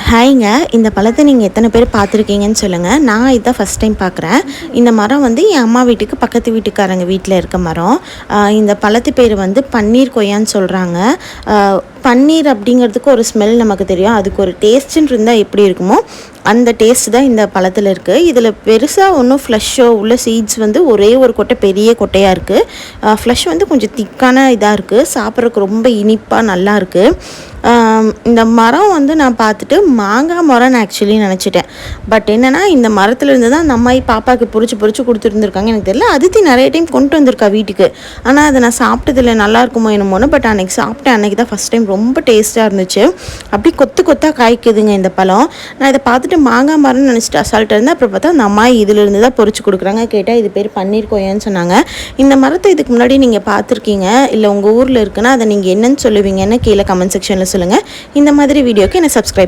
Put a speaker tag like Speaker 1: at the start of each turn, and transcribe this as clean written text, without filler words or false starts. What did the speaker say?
Speaker 1: ஹாய்ங்க. இந்த பழத்த நீங்க எத்தனை பேர் பார்த்துருக்கீங்கன்னு சொல்லுங்க. நான் இதான் ஃபர்ஸ்ட் டைம் பார்க்குறேன். இந்த மரம் வந்து என் அம்மா வீட்டுக்கு பக்கத்து வீட்டுக்காரங்க வீட்ல இருக்க மரம். இந்த பழத்து பேர் வந்து பன்னீர் கொய்யான்னு சொல்கிறாங்க. பன்னீர் அப்படிங்கிறதுக்கு ஒரு ஸ்மெல் நமக்கு தெரியும். அதுக்கு ஒரு டேஸ்ட்டுன்னு இருந்தால் எப்படி இருக்குமோ அந்த டேஸ்ட் தான் இந்த பழத்தில் இருக்குது. இதில் பெருசாக ஒன்றும் ஃப்ளஷ்ஷோ உள்ள சீட்ஸ் வந்து ஒரே ஒரு கொட்டை பெரிய கொட்டையாக இருக்குது. ஃப்ளஷ் வந்து கொஞ்சம் திக்கான இதாக இருக்குது. சாப்பிட்றதுக்கு ரொம்ப இனிப்பாக நல்லா இருக்குது. இந்த மரம் வந்து நான் பார்த்துட்டு மாங்காய் மரம்னு ஆக்சுவலி நினச்சிட்டேன். பட் என்னென்னா இந்த மரத்துலேருந்து தான் அந்த அம்மாயி பாப்பாவுக்கு பொறிச்சு கொடுத்துருந்துருக்காங்க. எனக்கு தெரியல. அதித்தி நிறைய டைம் கொண்டு வந்திருக்கா வீட்டுக்கு. ஆனால் அதை நான் சாப்பிட்டதில்ல, நல்லா இருக்குமோ என்னமோன்னு. பட் அன்றைக்கி சாப்பிட்டேன். அன்றைக்கி தான் ஃபஸ்ட் டைம். ரொம்ப டேஸ்ட்டாக இருந்துச்சு. அப்படி கொத்தாக காய்க்குதுங்க இந்த பழம். நான் இதை பார்த்துட்டு மாங்காய் மரம்னு நினச்சிட்டு அசால்ட்டாக இருந்தேன். அப்புறம் பார்த்தா அந்த அம்மாயி இதிலிருந்து தான் பொறிச்சு கொடுக்குறாங்க. கேட்டால் இது பேர் பன்னீர் கொய்யான்னு சொன்னாங்க. இந்த மரத்தை இதுக்கு முன்னாடி நீங்கள் பார்த்துருக்கீங்க இல்லை உங்கள் ஊரில் இருக்குன்னா அதை நீங்கள் என்னன்னு சொல்லுவீங்கன்னு கீழே கமெண்ட் செக்ஷனில் சொல்லுங்கள். இந்த மாதிரி வீடியோக்கு என்னை சப்ஸ்கிரைப்